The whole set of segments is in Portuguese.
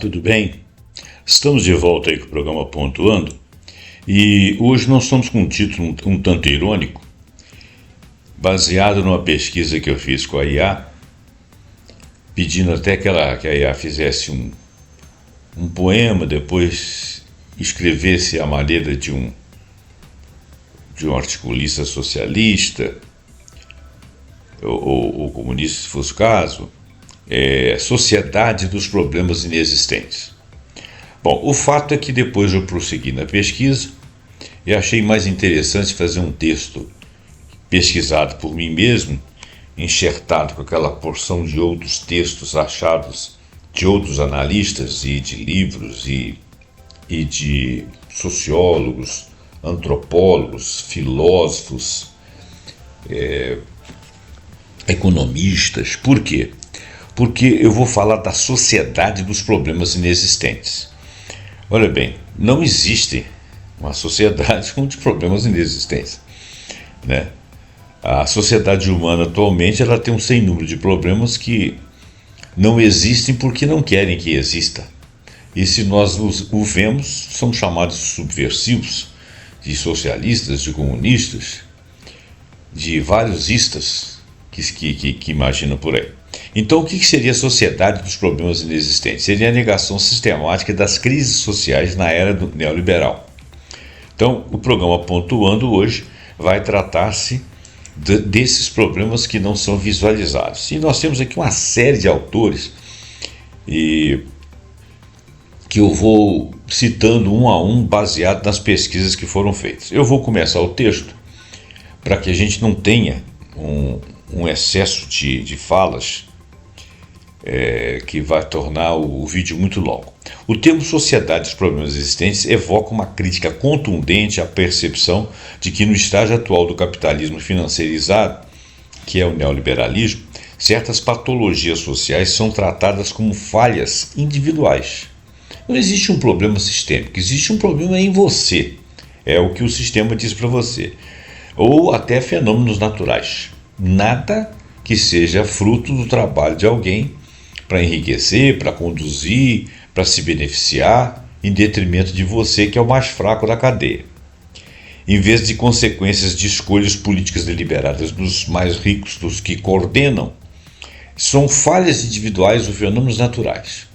tudo bem? Estamos de volta aí com o programa Pontuando e hoje nós estamos com um título um tanto irônico, baseado numa pesquisa que eu fiz com a IA, pedindo até que a IA fizesse um poema, depois escrevesse à maneira de um articulista socialista ou comunista, se fosse o caso. Sociedade dos problemas inexistentes. Bom, o fato é que depois eu prossegui na pesquisa e achei mais interessante fazer um texto pesquisado por mim mesmo, enxertado com aquela porção de outros textos achados de outros analistas e de livros e de sociólogos, antropólogos, filósofos, economistas. Por quê? Porque eu vou falar da sociedade dos problemas inexistentes. Olha bem, não existe uma sociedade com problemas inexistentes, né? A sociedade humana atualmente ela tem um sem número de problemas que não existem porque não querem que exista. E se nós o vemos, são chamados de subversivos, de socialistas, de comunistas, de vários istas que imaginam por aí. Então, o que seria a sociedade dos problemas inexistentes? Seria a negação sistemática das crises sociais na era do neoliberal. Então, o programa Pontuando hoje vai tratar-se desses problemas que não são visualizados. E nós temos aqui uma série de autores que eu vou citando um a um, baseado nas pesquisas que foram feitas. Eu vou começar o texto para que a gente não tenha um excesso de falas que vai tornar o vídeo muito longo. O termo sociedade dos problemas existentes evoca uma crítica contundente à percepção de que no estágio atual do capitalismo financeirizado, que é o neoliberalismo, certas patologias sociais são tratadas como falhas individuais. Não existe um problema sistêmico, existe um problema em você. É o que o sistema diz para você. Ou até fenômenos naturais. Nada que seja fruto do trabalho de alguém para enriquecer, para conduzir, para se beneficiar, em detrimento de você, que é o mais fraco da cadeia. Em vez de consequências de escolhas políticas deliberadas dos mais ricos, dos que coordenam, são falhas individuais ou fenômenos naturais.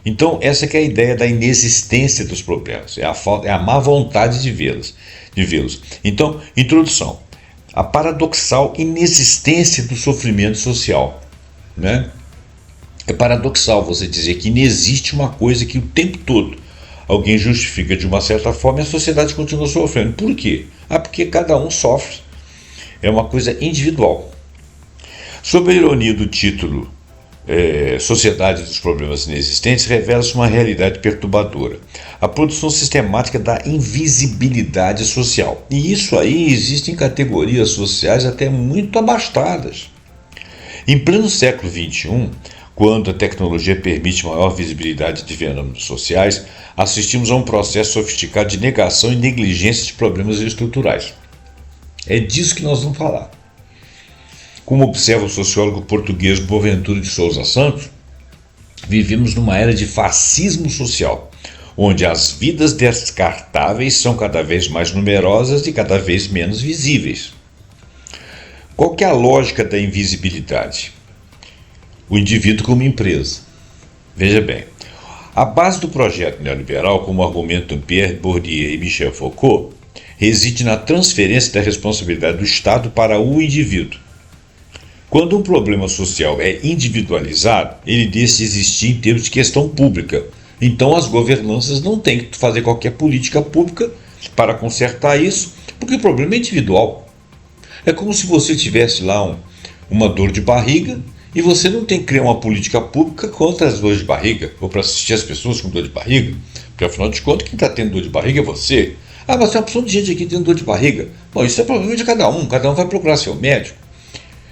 Então, essa que é a ideia da inexistência dos problemas, é a má vontade de vê-los. Então, introdução. A paradoxal inexistência do sofrimento social, né? É paradoxal você dizer que não existe uma coisa que o tempo todo alguém justifica de uma certa forma e a sociedade continua sofrendo. Por quê? Porque cada um sofre. É uma coisa individual. Sob a ironia do título Sociedade dos Problemas Inexistentes, revela-se uma realidade perturbadora. A produção sistemática da invisibilidade social. E isso aí existe em categorias sociais até muito abastadas. Em pleno século XXI, quando a tecnologia permite maior visibilidade de fenômenos sociais, assistimos a um processo sofisticado de negação e negligência de problemas estruturais. É disso que nós vamos falar. Como observa o sociólogo português Boaventura de Sousa Santos, vivemos numa era de fascismo social, onde as vidas descartáveis são cada vez mais numerosas e cada vez menos visíveis. Qual que é a lógica da invisibilidade? O indivíduo como empresa. Veja bem, a base do projeto neoliberal, como argumentam Pierre Bourdieu e Michel Foucault, reside na transferência da responsabilidade do Estado para o indivíduo. Quando um problema social é individualizado, ele deixa de existir em termos de questão pública. Então as governanças não têm que fazer qualquer política pública para consertar isso, porque o problema é individual. É como se você tivesse lá uma dor de barriga e você não tem que criar uma política pública contra as dores de barriga, ou para assistir as pessoas com dor de barriga, porque afinal de contas quem está tendo dor de barriga é você. Mas tem uma opção de gente aqui tendo dor de barriga. Bom, isso é problema de cada um vai procurar seu médico.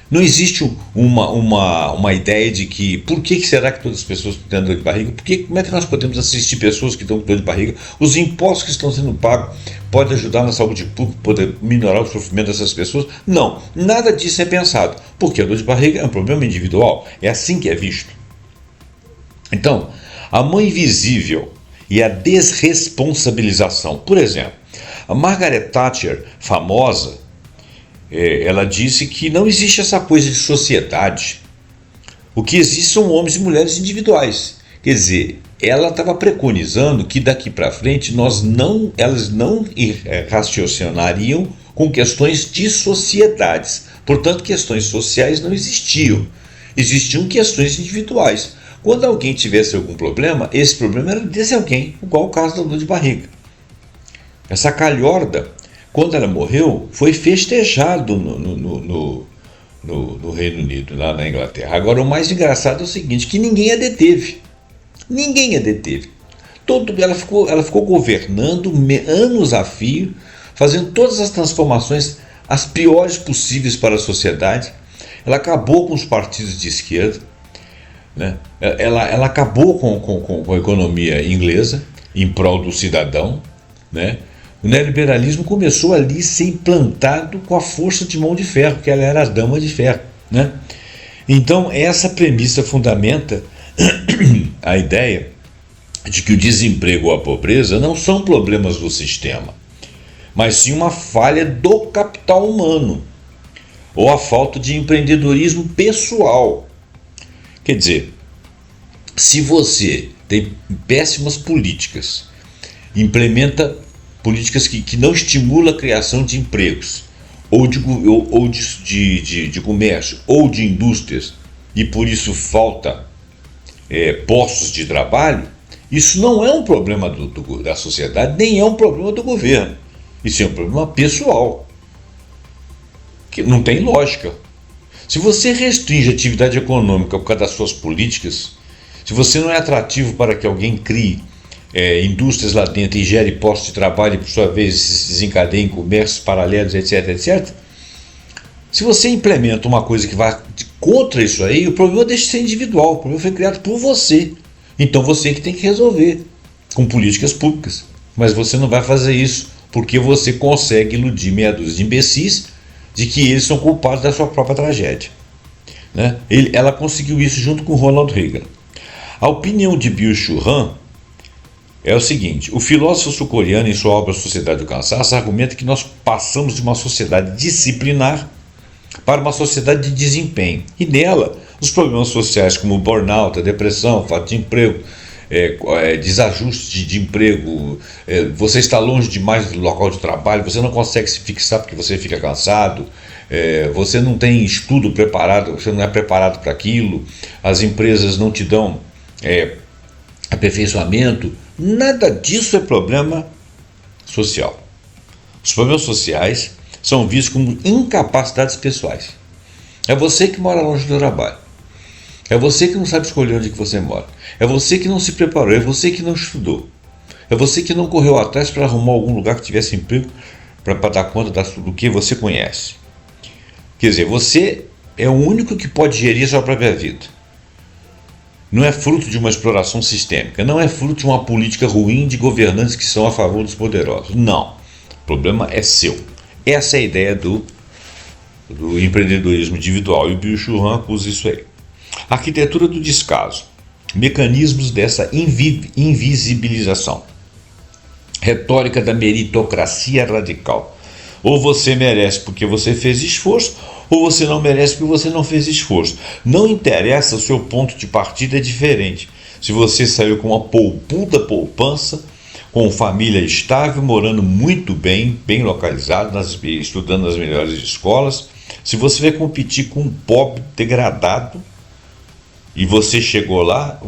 Não existe uma ideia de que por que será que todas as pessoas estão tendo dor de barriga? Como é que nós podemos assistir pessoas que estão com dor de barriga? Os impostos que estão sendo pagos podem ajudar na saúde pública, poder minorar o sofrimento dessas pessoas? Não, nada disso é pensado, porque a dor de barriga é um problema individual, é assim que é visto. Então, a mão invisível e a desresponsabilização. Por exemplo, a Margaret Thatcher, famosa, ela disse que não existe essa coisa de sociedade. O que existe são homens e mulheres individuais. Quer dizer, ela estava preconizando que daqui para frente elas não raciocinariam com questões de sociedades. Portanto, questões sociais não existiam. Existiam questões individuais. Quando alguém tivesse algum problema, esse problema era desse alguém, igual o caso da dor de barriga. Essa calhorda, quando ela morreu, foi festejado no Reino Unido, lá na Inglaterra. Agora, o mais engraçado é o seguinte, que ninguém a deteve. Ninguém a deteve. Ela ficou governando anos a fio, fazendo todas as transformações, as piores possíveis para a sociedade. Ela acabou com os partidos de esquerda, né? Ela acabou com a economia inglesa em prol do cidadão, né? O neoliberalismo começou ali a ser implantado com a força de mão de ferro, que ela era a dama de ferro, né? Então, essa premissa fundamenta a ideia de que o desemprego ou a pobreza não são problemas do sistema, mas sim uma falha do capital humano, ou a falta de empreendedorismo pessoal. Quer dizer, se você tem péssimas políticas, implementa políticas que não estimulam a criação de empregos, ou de comércio, ou de indústrias, e por isso falta postos de trabalho, isso não é um problema da sociedade, nem é um problema do governo. Isso é um problema pessoal, que não tem lógica. Se você restringe a atividade econômica por causa das suas políticas, se você não é atrativo para que alguém crie indústrias lá dentro e gere postos de trabalho e, por sua vez, se desencadeiem comércios paralelos, etc, etc. Se você implementa uma coisa que vai contra isso aí, o problema deixa de ser individual, o problema foi criado por você. Então você que tem que resolver com políticas públicas. Mas você não vai fazer isso porque você consegue iludir meia dúzia de imbecis de que eles são culpados da sua própria tragédia, né? Ela conseguiu isso junto com Ronald Reagan. A opinião de Byung-Chul Han é o seguinte: o filósofo sul-coreano, em sua obra Sociedade do Cansaço, argumenta que nós passamos de uma sociedade disciplinar para uma sociedade de desempenho. E nela, os problemas sociais como o burnout, a depressão, falta de emprego, desajuste de emprego, você está longe demais do local de trabalho, você não consegue se fixar porque você fica cansado, você não tem estudo preparado, você não é preparado para aquilo, as empresas não te dão aperfeiçoamento. Nada disso é problema social. Os problemas sociais são vistos como incapacidades pessoais. É você que mora longe do trabalho. É você que não sabe escolher onde que você mora. É você que não se preparou. É você que não estudou. É você que não correu atrás para arrumar algum lugar que tivesse emprego para dar conta do que você conhece. Quer dizer, você é o único que pode gerir a sua própria vida. Não é fruto de uma exploração sistêmica. Não é fruto de uma política ruim de governantes que são a favor dos poderosos. Não. O problema é seu. Essa é a ideia do empreendedorismo individual. E o Byung-Chul Han acusa isso aí. Arquitetura do descaso. Mecanismos dessa invisibilização. Retórica da meritocracia radical. Ou você merece porque você fez esforço, ou você não merece porque você não fez esforço. Não interessa, o seu ponto de partida é diferente. Se você saiu com uma poupuda poupança, com família estável, morando muito bem localizado, estudando nas melhores escolas, se você vai competir com um pobre degradado, e você chegou lá,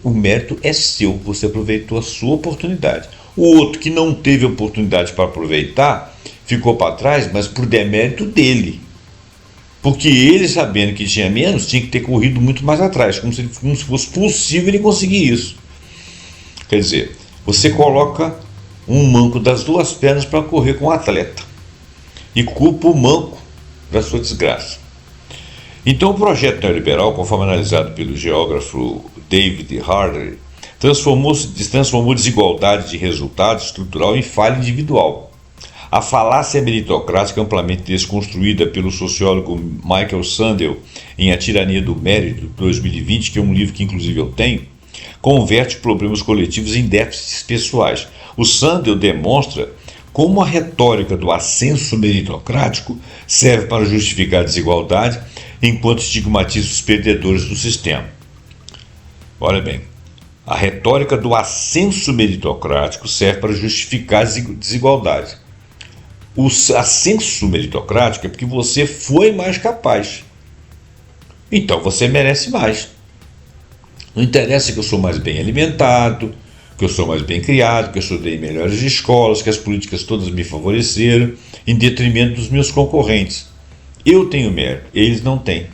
o mérito é seu, você aproveitou a sua oportunidade. O outro que não teve oportunidade para aproveitar, ficou para trás, mas por demérito dele. Porque ele, sabendo que tinha menos, tinha que ter corrido muito mais atrás, como se fosse possível ele conseguir isso. Quer dizer, você coloca um manco das duas pernas para correr com o atleta e culpa o manco da sua desgraça. Então, o projeto neoliberal, conforme analisado pelo geógrafo David Hartley, transformou desigualdade de resultado estrutural em falha individual. A falácia meritocrática, amplamente desconstruída pelo sociólogo Michael Sandel em A Tirania do Mérito, 2020, que é um livro que inclusive eu tenho, converte problemas coletivos em déficits pessoais. O Sandel demonstra como a retórica do ascenso meritocrático serve para justificar a desigualdade, enquanto estigmatiza os perdedores do sistema. Olha bem, a retórica do ascenso meritocrático serve para justificar a desigualdade. O ascenso meritocrático é porque você foi mais capaz. Então você merece mais. Não interessa que eu sou mais bem alimentado, que eu sou mais bem criado, que eu estudei em melhores escolas, que as políticas todas me favoreceram, em detrimento dos meus concorrentes. Eu tenho mérito, eles não têm.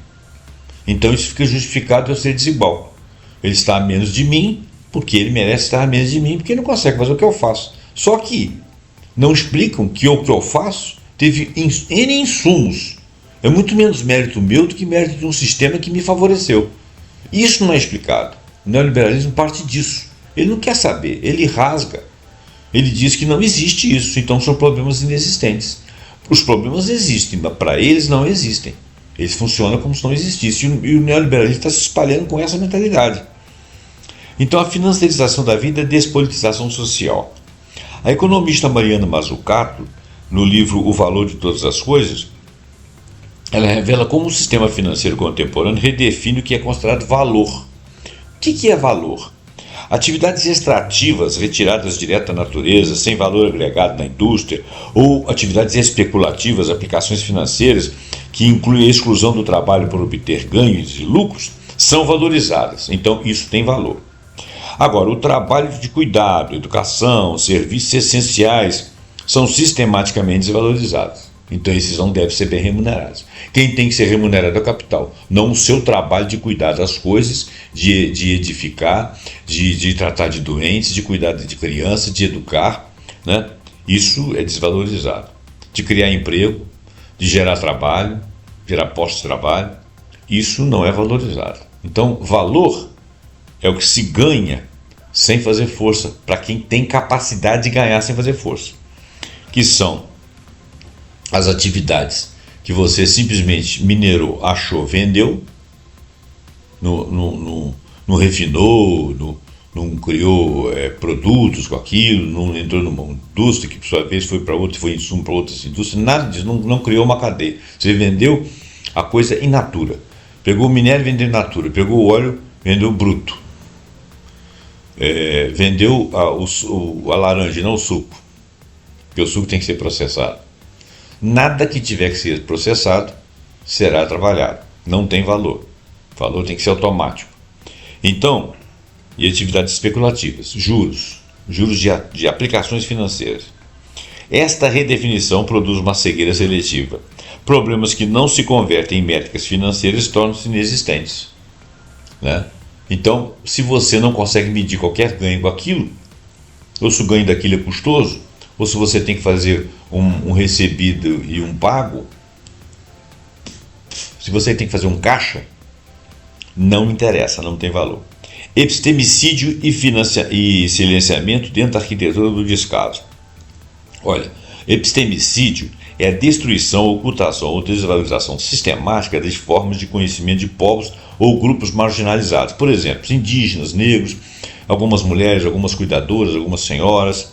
Então isso fica justificado eu ser desigual. Ele está a menos de mim, porque ele merece estar a menos de mim, porque ele não consegue fazer o que eu faço. Só que não explicam que o que eu faço teve N insumos. É muito menos mérito meu do que mérito de um sistema que me favoreceu. Isso não é explicado. O neoliberalismo parte disso. Ele não quer saber, ele rasga. Ele diz que não existe isso, então são problemas inexistentes. Os problemas existem, mas para eles não existem. Eles funcionam como se não existissem. E o neoliberalismo está se espalhando com essa mentalidade. Então a financiarização da vida é despolitização social. A economista Mariana Mazzucato, no livro O Valor de Todas as Coisas, ela revela como o sistema financeiro contemporâneo redefine o que é considerado valor. O que é valor? Atividades extrativas retiradas direto da natureza, sem valor agregado na indústria, ou atividades especulativas, aplicações financeiras, que incluem a exclusão do trabalho por obter ganhos e lucros, são valorizadas. Então, isso tem valor. Agora, o trabalho de cuidado, educação, serviços essenciais são sistematicamente desvalorizados. Então, esses não devem ser bem remunerados. Quem tem que ser remunerado é o capital, não o seu trabalho de cuidar das coisas, de edificar, de tratar de doentes, de cuidar de crianças, de educar, né? Isso é desvalorizado. De criar emprego, de gerar trabalho, gerar postos de trabalho, isso não é valorizado. Então, valor é o que se ganha sem fazer força, para quem tem capacidade de ganhar sem fazer força, que são as atividades que você simplesmente minerou, achou, vendeu, não refinou, não criou produtos com aquilo, não entrou numa indústria que por sua vez foi para outra, foi insumo para outras indústrias, nada disso, não criou uma cadeia. Você vendeu a coisa in natura, pegou o minério e vendeu in natura, pegou o óleo, vendeu bruto, vendeu a laranja, não o suco, porque o suco tem que ser processado. Nada que tiver que ser processado será trabalhado. Não tem valor. O valor tem que ser automático. Então, e atividades especulativas, juros de aplicações financeiras. Esta redefinição produz uma cegueira seletiva. Problemas que não se convertem em métricas financeiras tornam-se inexistentes, né? Então, se você não consegue medir qualquer ganho com aquilo, ou se o ganho daquilo é custoso, ou se você tem que fazer um recebido e um pago, se você tem que fazer um caixa, não interessa, não tem valor. Epistemicídio e silenciamento dentro da arquitetura do descaso. Olha, epistemicídio é a destruição, ocultação ou desvalorização sistemática das formas de conhecimento de povos ou grupos marginalizados. Por exemplo, indígenas, negros, algumas mulheres, algumas cuidadoras, algumas senhoras,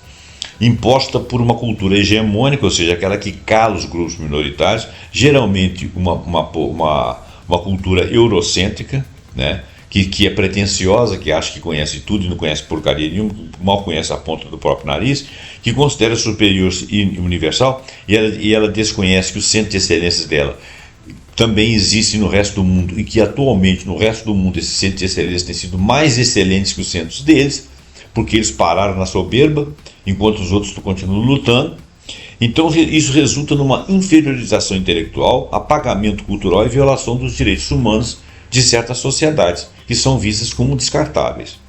imposta por uma cultura hegemônica, ou seja, aquela que cala os grupos minoritários, geralmente uma cultura eurocêntrica, né, que é pretensiosa, que acha que conhece tudo e não conhece porcaria nenhuma, mal conhece a ponta do próprio nariz, que considera superior e universal, e ela desconhece que o centro de excelência dela também existe no resto do mundo, e que atualmente no resto do mundo esses centros de excelência têm sido mais excelentes que os centros deles, porque eles pararam na soberba, enquanto os outros continuam lutando. Então isso resulta numa inferiorização intelectual, apagamento cultural e violação dos direitos humanos de certas sociedades, que são vistas como descartáveis.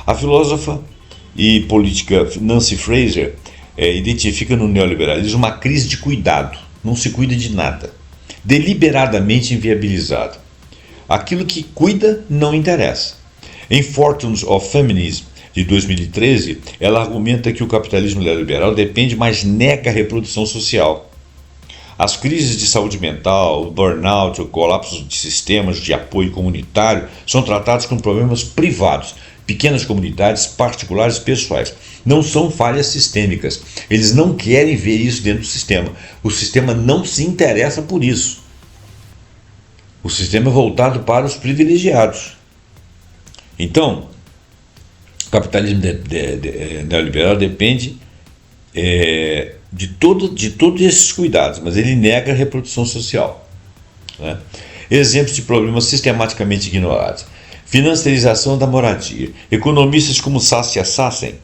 A filósofa e política Nancy Fraser identifica no neoliberalismo uma crise de cuidado, não se cuida de nada, deliberadamente inviabilizado. Aquilo que cuida não interessa. Em Fortunes of Feminism, de 2013, ela argumenta que o capitalismo neoliberal depende, mas nega a reprodução social. As crises de saúde mental, o burnout, o colapso de sistemas de apoio comunitário são tratados como problemas privados, pequenas comunidades particulares pessoais. Não são falhas sistêmicas. Eles não querem ver isso dentro do sistema. O sistema não se interessa por isso. O sistema é voltado para os privilegiados. Então, o capitalismo neoliberal depende de todos esses cuidados, mas ele nega a reprodução social, né? Exemplos de problemas sistematicamente ignorados: financiarização da moradia. Economistas como Satya Sassen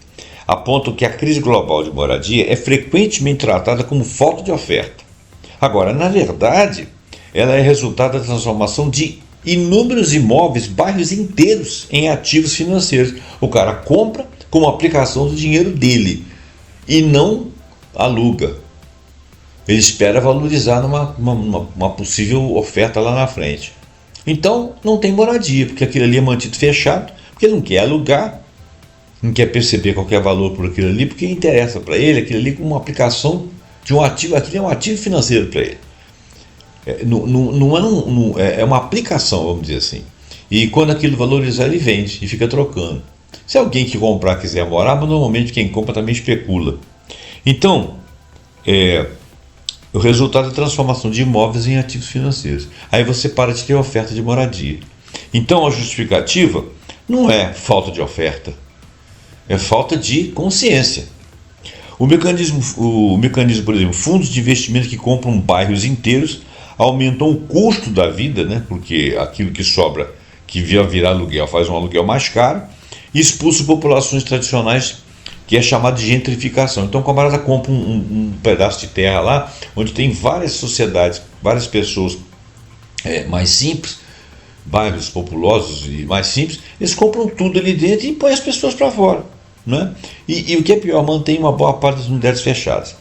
apontam que a crise global de moradia é frequentemente tratada como falta de oferta. Agora, na verdade, ela é resultado da transformação de inúmeros imóveis, bairros inteiros, em ativos financeiros. O cara compra como aplicação do dinheiro dele e não aluga. Ele espera valorizar numa possível oferta lá na frente. Então não tem moradia, porque aquilo ali é mantido fechado, porque ele não quer alugar, não quer perceber qualquer valor por aquilo ali, porque interessa para ele aquilo ali como uma aplicação de um ativo. Aquilo é um ativo financeiro para ele. É uma aplicação, vamos dizer assim. E quando aquilo valorizar, ele vende e fica trocando. Se alguém que comprar quiser morar, mas normalmente quem compra também especula. Então, o resultado é a transformação de imóveis em ativos financeiros. Aí você para de ter oferta de moradia. Então a justificativa não é falta de oferta, é falta de consciência. O mecanismo, por exemplo, fundos de investimento que compram bairros inteiros aumentam o custo da vida, né? Porque aquilo que sobra, que virar aluguel, faz um aluguel mais caro, e expulsa populações tradicionais, que é chamado de gentrificação. Então o camarada compra um pedaço de terra lá, onde tem várias sociedades, várias pessoas mais simples, bairros populosos e mais simples, eles compram tudo ali dentro e põem as pessoas para fora, né? E o que é pior, mantém uma boa parte das unidades fechadas.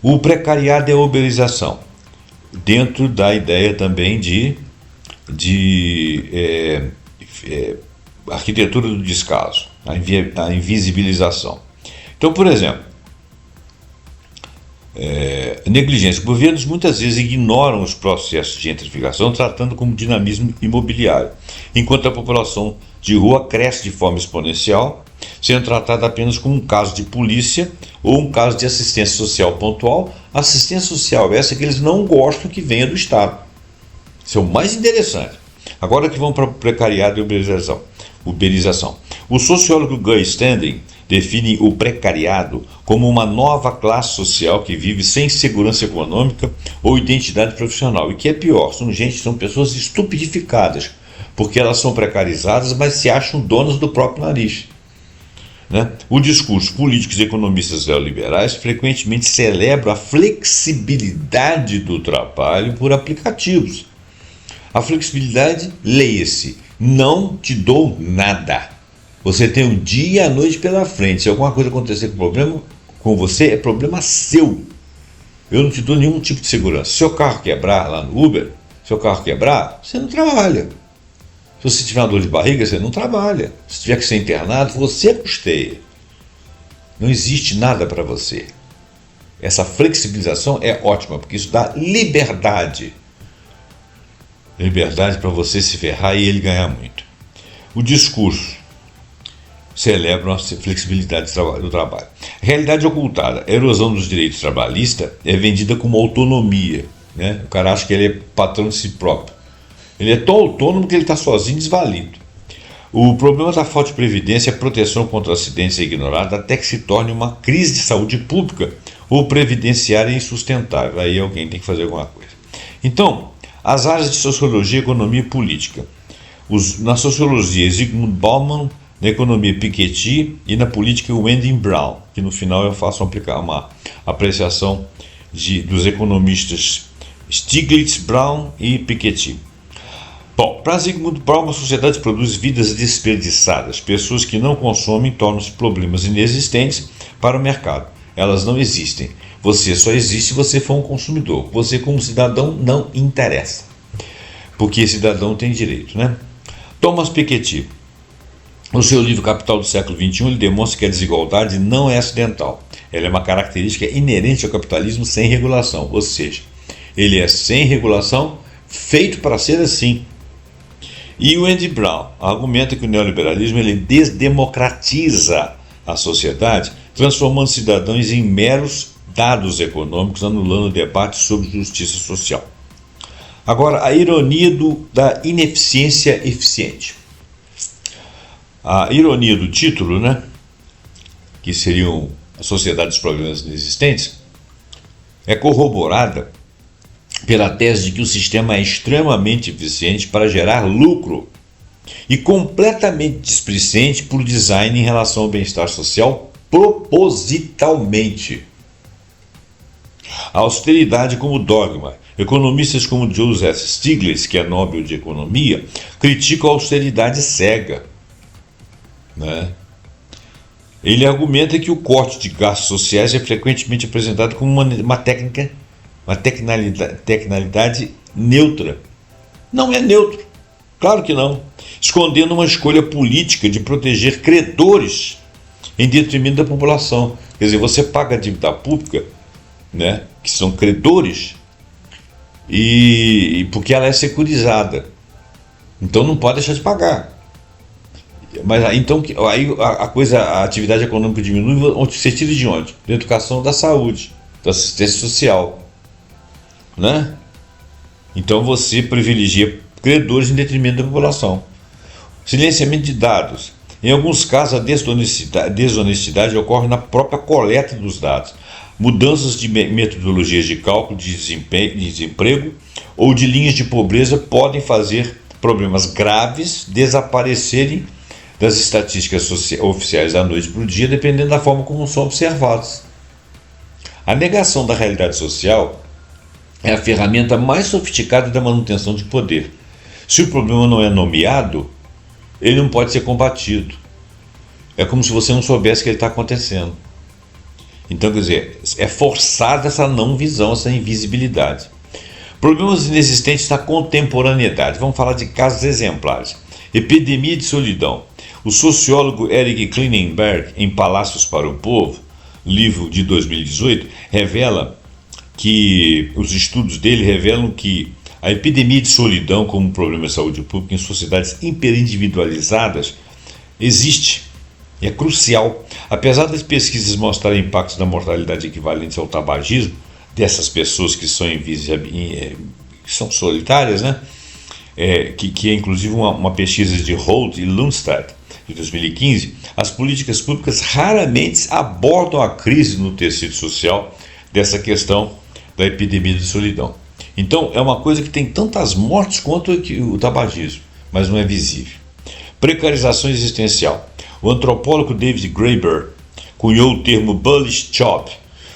O precariado é a uberização, dentro da ideia também de arquitetura do descaso, a invisibilização. Então, por exemplo, negligência. Governos muitas vezes ignoram os processos de gentrificação, tratando como dinamismo imobiliário, enquanto a população de rua cresce de forma exponencial, sendo tratada apenas como um caso de polícia ou um caso de assistência social pontual. Assistência social essa que eles não gostam que venha do Estado. Isso é o mais interessante. Agora que vamos para o precariado e uberização. O sociólogo Guy Standing define o precariado como uma nova classe social que vive sem segurança econômica ou identidade profissional. E que é pior, são pessoas estupidificadas, porque elas são precarizadas, mas se acham donas do próprio nariz, né? O discurso políticos e economistas neoliberais frequentemente celebra a flexibilidade do trabalho por aplicativos. A flexibilidade, leia-se, não te dou nada. Você tem um dia e a noite pela frente. Se alguma coisa acontecer com você, é problema seu. Eu não te dou nenhum tipo de segurança. Se seu carro quebrar lá no Uber, você não trabalha. Se você tiver uma dor de barriga, você não trabalha. Se tiver que ser internado, você custeia. Não existe nada para você. Essa flexibilização é ótima, porque isso dá liberdade. Liberdade para você se ferrar e ele ganhar muito. O discurso celebra a flexibilidade do trabalho. A realidade ocultada, a erosão dos direitos trabalhistas é vendida como autonomia, né? O cara acha que ele é patrão de si próprio. Ele é tão autônomo que ele está sozinho, desvalido. O problema da falta de previdência e a proteção contra acidentes é ignorada até que se torne uma crise de saúde pública ou previdenciária insustentável. Aí alguém tem que fazer alguma coisa. Então, as áreas de sociologia, economia e política. Na sociologia, Zygmunt Bauman, na economia, Piketty, e na política, Wendell Brown, que no final eu faço uma apreciação dos economistas Stiglitz, Brown e Piketty. Bom, para Zygmunt Bauman, a sociedade produz vidas desperdiçadas. Pessoas que não consomem tornam-se problemas inexistentes para o mercado. Elas não existem. Você só existe se você for um consumidor. Você, como cidadão, não interessa. Porque cidadão tem direito, né? Thomas Piketty, no seu livro Capital do século XXI, ele demonstra que a desigualdade não é acidental. Ela é uma característica inerente ao capitalismo sem regulação. Ou seja, ele é sem regulação, feito para ser assim. E o Andy Brown argumenta que o neoliberalismo ele desdemocratiza a sociedade, transformando cidadãos em meros dados econômicos, anulando o debate sobre justiça social. Agora, a ironia da ineficiência eficiente. A ironia do título, né, que seriam a sociedade dos problemas inexistentes, é corroborada pela tese de que o sistema é extremamente eficiente para gerar lucro e completamente displicente por design em relação ao bem-estar social propositalmente. A austeridade como dogma. Economistas como Joseph Stiglitz, que é Nobel de Economia, criticam a austeridade cega, né? Ele argumenta que o corte de gastos sociais é frequentemente apresentado como uma tecnicalidade neutra. Não é neutro, claro que não. Escondendo uma escolha política de proteger credores em detrimento da população. Quer dizer, você paga a dívida pública, né, que são credores, e porque ela é securizada. Então não pode deixar de pagar. Mas então aí a atividade econômica diminui, você tira de onde? Da educação, da saúde, da assistência social, né? Então você privilegia credores em detrimento da população. Silenciamento de dados. Em alguns casos, a desonestidade ocorre na própria coleta dos dados. Mudanças de metodologias de cálculo de desemprego ou de linhas de pobreza podem fazer problemas graves desaparecerem das estatísticas oficiais da noite para o dia, dependendo da forma como são observados. A negação da realidade social é a ferramenta mais sofisticada da manutenção de poder. Se o problema não é nomeado, ele não pode ser combatido. É como se você não soubesse que ele está acontecendo. Então, quer dizer, é forçada essa não visão, essa invisibilidade. Problemas inexistentes na contemporaneidade. Vamos falar de casos exemplares. Epidemia de solidão. O sociólogo Eric Klinenberg, em Palácios para o Povo, livro de 2018, revela que os estudos dele revelam que a epidemia de solidão como problema de saúde pública em sociedades hiperindividualizadas existe. É crucial. Apesar das pesquisas mostrarem impactos da mortalidade equivalentes ao tabagismo, dessas pessoas que são que são solitárias, né? Que é inclusive uma pesquisa de Holt e Lundstad, de 2015, as políticas públicas raramente abordam a crise no tecido social dessa questão da epidemia de solidão. Então, é uma coisa que tem tantas mortes quanto o tabagismo, mas não é visível. Precarização existencial. O antropólogo David Graeber cunhou o termo bullish job.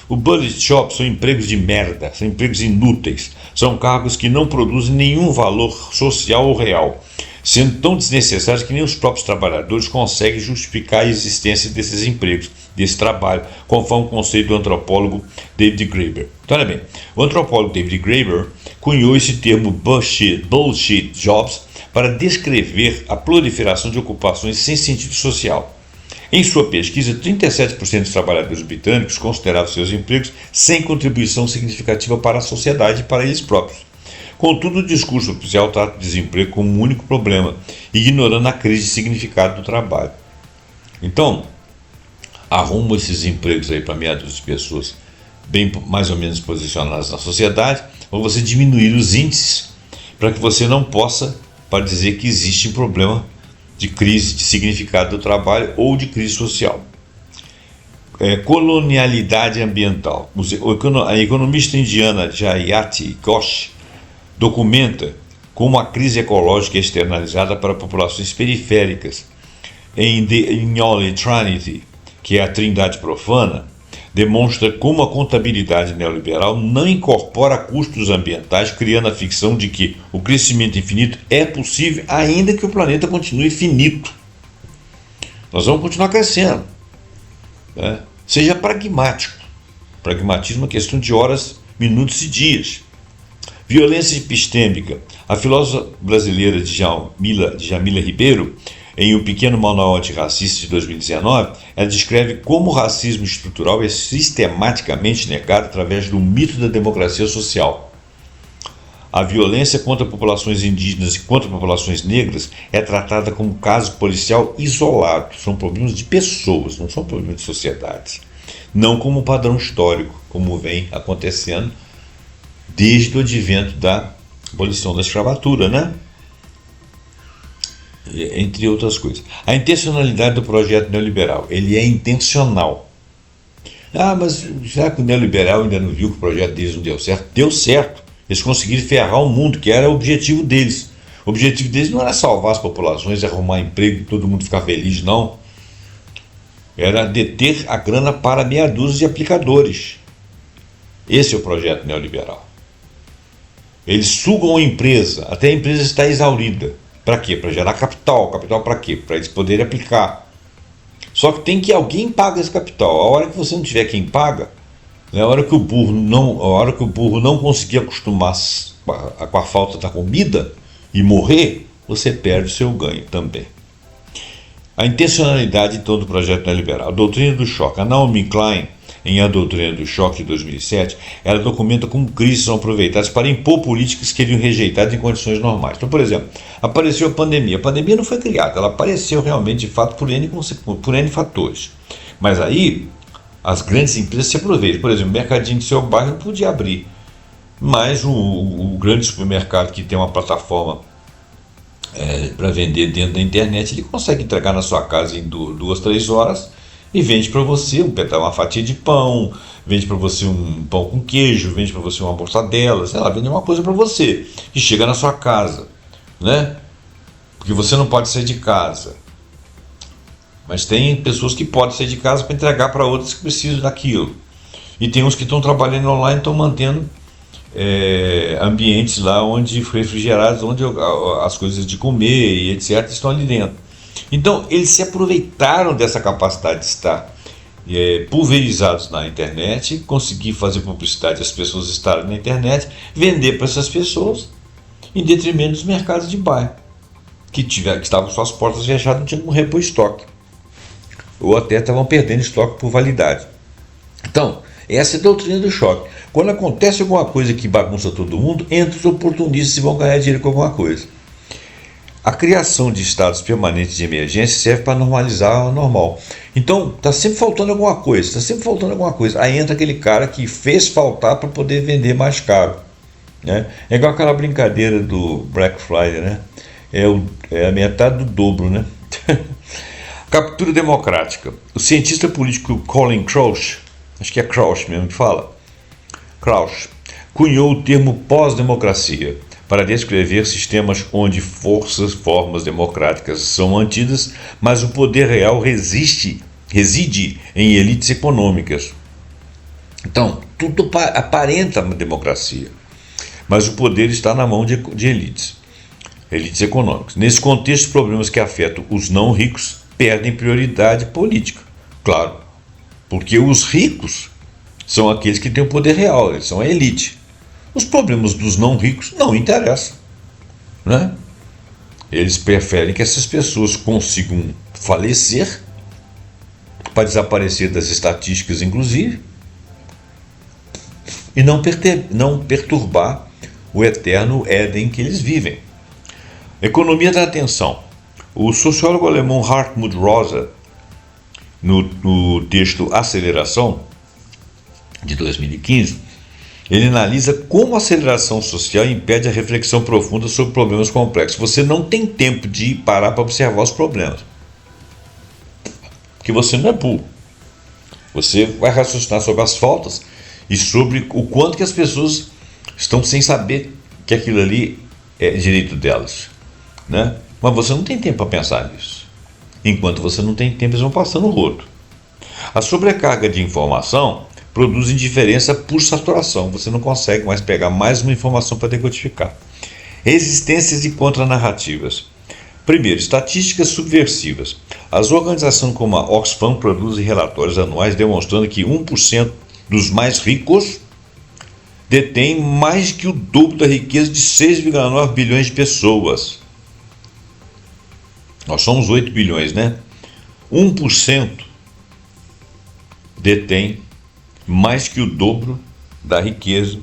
O bullish job são empregos de merda, são empregos inúteis, são cargos que não produzem nenhum valor social ou real, sendo tão desnecessários que nem os próprios trabalhadores conseguem justificar a existência desses empregos, desse trabalho, conforme o conceito do antropólogo David Graeber. Então, olha bem, o antropólogo David Graeber cunhou esse termo bullshit jobs para descrever a proliferação de ocupações sem sentido social. Em sua pesquisa, 37% dos trabalhadores britânicos consideravam seus empregos sem contribuição significativa para a sociedade e para eles próprios. Contudo, o discurso oficial trata o desemprego como um único problema, ignorando a crise de significado do trabalho. Então, arruma esses empregos aí para meia dúzia de pessoas bem mais ou menos posicionadas na sociedade, ou você diminuir os índices para que você não possa, para dizer que existe um problema de crise de significado do trabalho ou de crise social. Colonialidade ambiental. A economista indiana Jayati Ghosh documenta como a crise ecológica é externalizada para populações periféricas. Em The Unholy Trinity, que é a trindade profana, demonstra como a contabilidade neoliberal não incorpora custos ambientais, criando a ficção de que o crescimento infinito é possível, ainda que o planeta continue finito. Nós vamos continuar crescendo, né? Seja pragmático. Pragmatismo é uma questão de horas, minutos e dias. Violência epistêmica. A filósofa brasileira Djamila Ribeiro, em O Pequeno Manual Antirracista de 2019, ela descreve como o racismo estrutural é sistematicamente negado através do mito da democracia social. A violência contra populações indígenas e contra populações negras é tratada como caso policial isolado. São problemas de pessoas, não são problemas de sociedades. Não como padrão histórico, como vem acontecendo desde o advento da abolição da escravatura, né? Entre outras coisas. A intencionalidade do projeto neoliberal, ele é intencional. Mas será que o neoliberal ainda não viu que o projeto deles não deu certo? Deu certo. Eles conseguiram ferrar o mundo, que era o objetivo deles. O objetivo deles não era salvar as populações, arrumar emprego e todo mundo ficar feliz, não. Era deter a grana para meia dúzia de aplicadores. Esse é o projeto neoliberal. Eles sugam a empresa, até a empresa está exaurida. Para quê? Para gerar capital. Capital para quê? Para eles poderem aplicar. Só que tem que alguém paga esse capital. A hora que você não tiver quem paga, a hora que o burro não conseguir acostumar com a falta da comida e morrer, você perde o seu ganho também. A intencionalidade então do projeto neoliberal. A doutrina do choque. A Naomi Klein, em A Doutrina do Choque de 2007, ela documenta como crises são aproveitadas para impor políticas que seriam rejeitadas em condições normais. Então, por exemplo, apareceu a pandemia. A pandemia não foi criada, ela apareceu realmente, de fato, por N fatores. Mas aí, as grandes empresas se aproveitam. Por exemplo, o mercadinho do seu bairro não podia abrir. Mas o grande supermercado que tem uma plataforma para vender dentro da internet, ele consegue entregar na sua casa em 2, 3 horas e vende para você uma fatia de pão, vende para você um pão com queijo, vende para você uma mortadela, sei lá, vende uma coisa para você que chega na sua casa, né? Porque você não pode sair de casa. Mas tem pessoas que podem sair de casa para entregar para outras que precisam daquilo. E tem uns que estão trabalhando online e estão mantendo ambientes lá onde refrigerados, onde as coisas de comer e etc. estão ali dentro. Então, eles se aproveitaram dessa capacidade de estar pulverizados na internet, conseguir fazer publicidade, as pessoas estarem na internet, vender para essas pessoas, em detrimento dos mercados de bairro, que estavam com suas portas fechadas, não tinham como repor estoque. Ou até estavam perdendo estoque por validade. Então, essa é a doutrina do choque. Quando acontece alguma coisa que bagunça todo mundo, entra os oportunistas e vão ganhar dinheiro com alguma coisa. A criação de estados permanentes de emergência serve para normalizar o normal. Então, está sempre faltando alguma coisa, Aí entra aquele cara que fez faltar para poder vender mais caro. Né? É igual aquela brincadeira do Black Friday, né? É a metade do dobro, né? Captura democrática. O cientista político Colin Crouch, acho que é Crouch mesmo que fala, Crouch, cunhou o termo pós-democracia para descrever sistemas onde formas democráticas são mantidas, mas o poder real reside em elites econômicas. Então, tudo aparenta uma democracia, mas o poder está na mão de elites econômicas. Nesse contexto, os problemas que afetam os não ricos perdem prioridade política. Claro, porque os ricos são aqueles que têm o poder real, eles são a elite. Os problemas dos não ricos não interessam, né? Eles preferem que essas pessoas consigam falecer, para desaparecer das estatísticas, inclusive, e não perturbar o eterno Éden que eles vivem. Economia da atenção. O sociólogo alemão Hartmut Rosa, no texto Aceleração, de 2015, ele analisa como a aceleração social impede a reflexão profunda sobre problemas complexos. Você não tem tempo de parar para observar os problemas, porque você não é burro. Você vai raciocinar sobre as faltas e sobre o quanto que as pessoas estão sem saber que aquilo ali é direito delas, né? Mas você não tem tempo para pensar nisso. Enquanto você não tem tempo, eles vão passando o rodo. A sobrecarga de informação produz indiferença por saturação. Você não consegue mais pegar mais uma informação para decodificar. Resistências e contranarrativas. Primeiro, estatísticas subversivas. As organizações como a Oxfam produzem relatórios anuais demonstrando que 1% dos mais ricos detém mais que o dobro da riqueza de 6,9 bilhões de pessoas. Nós somos 8 bilhões, né? 1% detém mais que o dobro da riqueza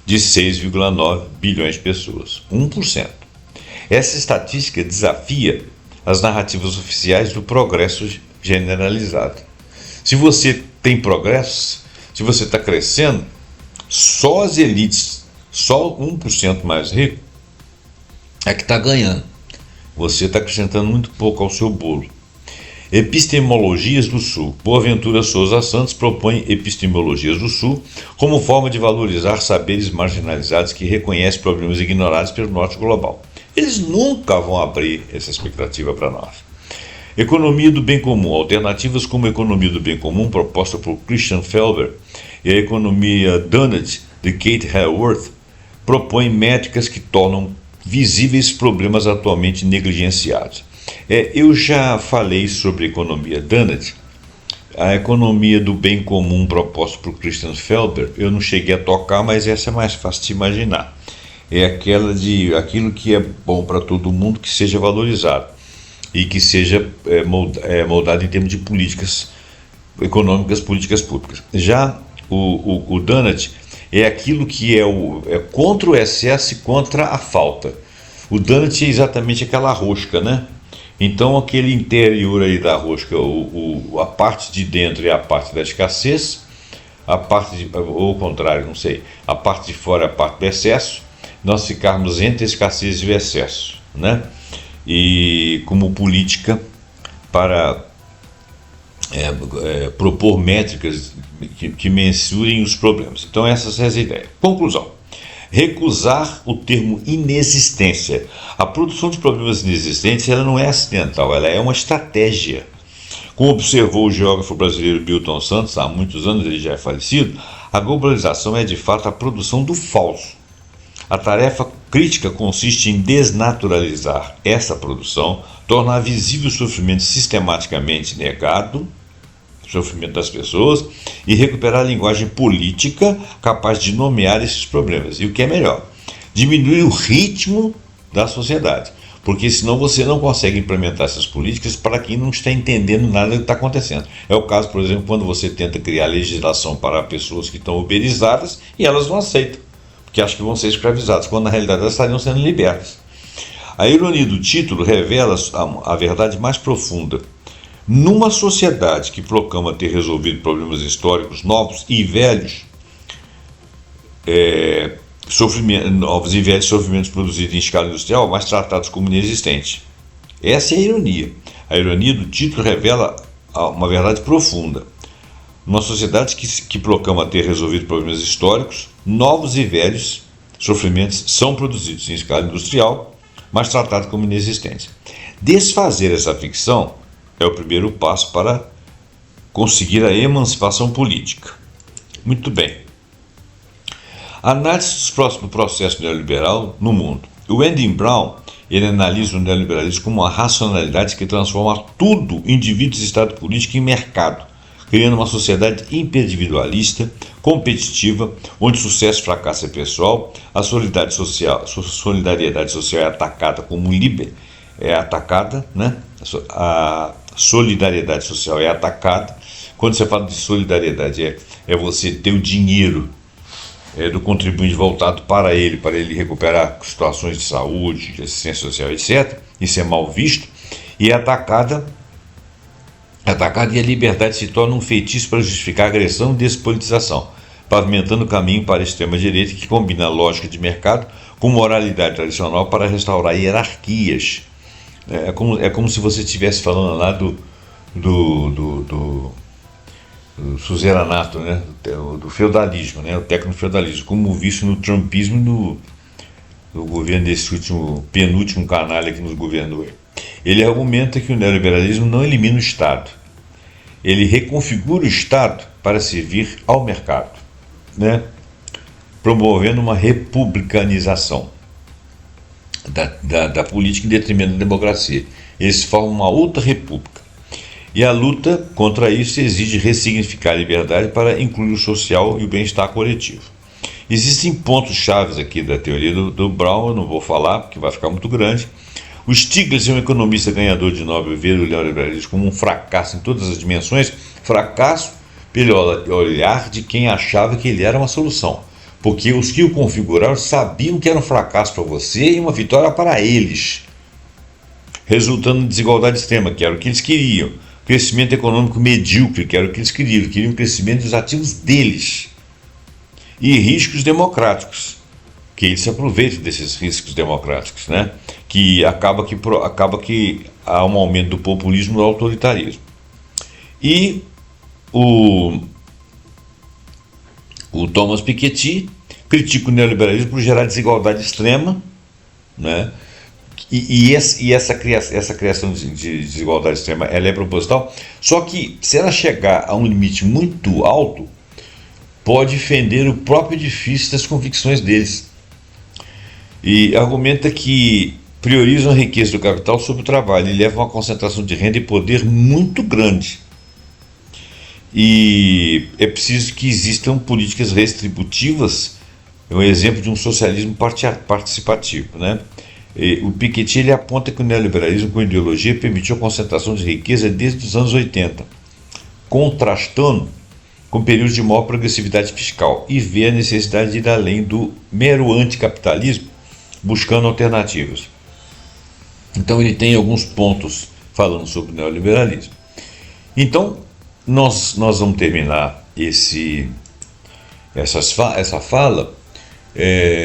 de 6,9 bilhões de pessoas, 1%. Essa estatística desafia as narrativas oficiais do progresso generalizado. Se você tem progresso, se você está crescendo, só as elites, só 1% mais rico é que está ganhando. Você está acrescentando muito pouco ao seu bolo. Epistemologias do Sul. Boaventura Souza Santos propõe epistemologias do Sul como forma de valorizar saberes marginalizados que reconhecem problemas ignorados pelo Norte global. Eles nunca vão abrir essa expectativa para nós. Economia do bem comum. Alternativas como a economia do bem comum, proposta por Christian Felber, e a economia Donut, de Kate Raworth, propõem métricas que tornam visíveis problemas atualmente negligenciados. Eu já falei sobre economia Donut. A economia do bem comum proposta por Christian Felber, eu não cheguei a tocar, mas essa é mais fácil de imaginar. É aquela de aquilo que é bom para todo mundo, que seja valorizado e que seja moldado em termos de políticas econômicas, políticas públicas. Já o Donut é aquilo que é contra o excesso e contra a falta. O Donut é exatamente aquela rosca, né? Então, aquele interior aí da rosca, a parte de dentro é a parte da escassez, ou o contrário, não sei, a parte de fora é a parte do excesso, nós ficarmos entre a escassez e o excesso, né? E como política para propor métricas que mensurem os problemas. Então, essa é a ideia. Conclusão. Recusar o termo inexistência. A produção de problemas inexistentes ela não é acidental, ela é uma estratégia. Como observou o geógrafo brasileiro Milton Santos, há muitos anos, ele já é falecido, a globalização é de fato a produção do falso. A tarefa crítica consiste em desnaturalizar essa produção, tornar visível o sofrimento sistematicamente negado, o sofrimento das pessoas, e recuperar a linguagem política capaz de nomear esses problemas. E o que é melhor, diminuir o ritmo da sociedade, porque senão você não consegue implementar essas políticas para quem não está entendendo nada do que está acontecendo. É o caso, por exemplo, quando você tenta criar legislação para pessoas que estão uberizadas e elas não aceitam, porque acham que vão ser escravizadas, quando na realidade elas estariam sendo libertas. A ironia do título revela a verdade mais profunda. Numa sociedade que proclama ter resolvido problemas históricos novos e velhos, sofrimentos produzidos em escala industrial, mas tratados como inexistentes. Essa é a ironia. A ironia do título revela uma verdade profunda. Numa sociedade que proclama ter resolvido problemas históricos, novos e velhos sofrimentos são produzidos em escala industrial, mas tratados como inexistentes. Desfazer essa ficção é o primeiro passo para conseguir a emancipação política. Muito bem. Análise dos próximos processos neoliberal no mundo. O Andy Brown ele analisa o neoliberalismo como uma racionalidade que transforma tudo, indivíduos, estado político, em mercado, criando uma sociedade hiperindividualista, competitiva, onde sucesso e fracasso é pessoal, a solidariedade social é atacada como né? A solidariedade social é atacada. Quando você fala de solidariedade, é você ter o dinheiro do contribuinte voltado para ele recuperar situações de saúde, de assistência social, etc. Isso é mal visto e é atacada e a liberdade se torna um feitiço para justificar a agressão e despolitização, pavimentando o caminho para a extrema-direita que combina a lógica de mercado com moralidade tradicional para restaurar hierarquias. É como se você estivesse falando lá do suzeranato, né? Do feudalismo, né? O tecnofeudalismo, como visto no trumpismo no governo desse penúltimo canalha que nos governou. Ele argumenta que o neoliberalismo não elimina o Estado, ele reconfigura o Estado para servir ao mercado, né? Promovendo uma republicanização da política em detrimento da democracia. Eles formam uma outra república. E a luta contra isso exige ressignificar a liberdade para incluir o social e o bem-estar coletivo. Existem pontos chaves aqui da teoria do Brown, eu não vou falar porque vai ficar muito grande. O Stiglitz é um economista ganhador de Nobel, vê o neoliberalismo como um fracasso em todas as dimensões, fracasso pelo olhar de quem achava que ele era uma solução. porque os que o configuraram sabiam que era um fracasso para você e uma vitória para eles, resultando em desigualdade extrema, que era o que eles queriam, crescimento econômico medíocre, que era o que eles queriam um crescimento dos ativos deles, e riscos democráticos, que eles se aproveitam desses riscos democráticos, né? Que acaba que há um aumento do populismo e do autoritarismo. E o Thomas Piketty critica o neoliberalismo por gerar desigualdade extrema, né? E essa criação de desigualdade extrema, ela é proposital, só que se ela chegar a um limite muito alto, pode fender o próprio edifício das convicções deles. E argumenta que priorizam a riqueza do capital sobre o trabalho e levam a uma concentração de renda e poder muito grande. E é preciso que existam políticas restributivas, é um exemplo de um socialismo participativo, né? E o Piketty ele aponta que o neoliberalismo com ideologia permitiu a concentração de riqueza desde os anos 80, contrastando com períodos de maior progressividade fiscal, e vê a necessidade de ir além do mero anticapitalismo, buscando alternativas. Então ele tem alguns pontos falando sobre o neoliberalismo. Então nós vamos terminar essa fala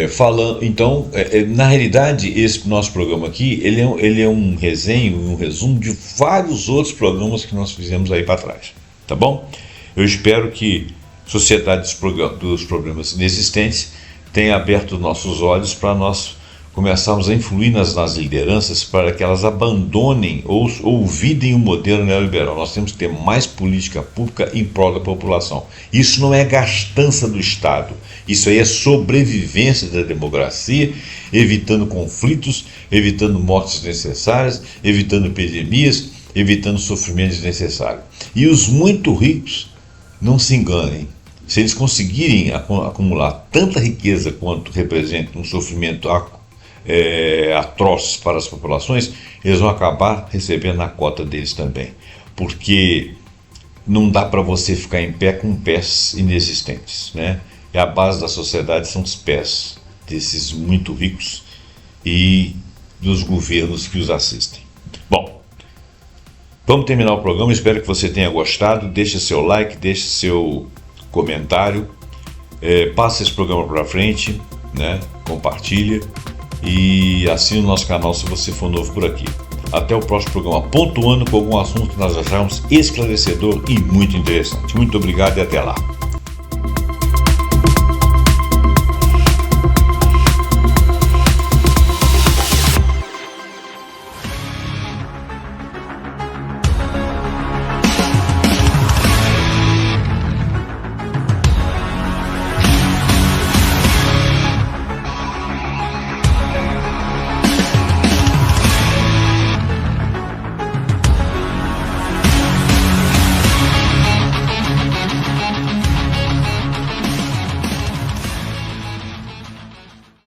falando. Então, na realidade, esse nosso programa aqui ele é um resumo de vários outros programas que nós fizemos aí para trás, tá bom? Eu espero que a Sociedade dos Problemas Inexistentes tenha aberto nossos olhos para nós começarmos a influir nas lideranças para que elas abandonem ou ouvidem o modelo neoliberal. Nós temos que ter mais política pública em prol da população. Isso não é gastança do Estado, isso aí é sobrevivência da democracia, evitando conflitos, evitando mortes desnecessárias, evitando epidemias, evitando sofrimento desnecessário. E os muito ricos, não se enganem, se eles conseguirem acumular tanta riqueza quanto representa um sofrimento atroz para as populações, eles vão acabar recebendo a cota deles também, porque não dá para você ficar em pé com pés inexistentes, né? E a base da sociedade são os pés desses muito ricos e dos governos que os assistem. Bom, vamos terminar o programa, espero que você tenha gostado, deixe seu like, deixe seu comentário, passe esse programa para frente, né? Compartilhe e assine o nosso canal se você for novo por aqui. Até o próximo programa, pontuando com algum assunto que nós acharmos esclarecedor e muito interessante. Muito obrigado e até lá.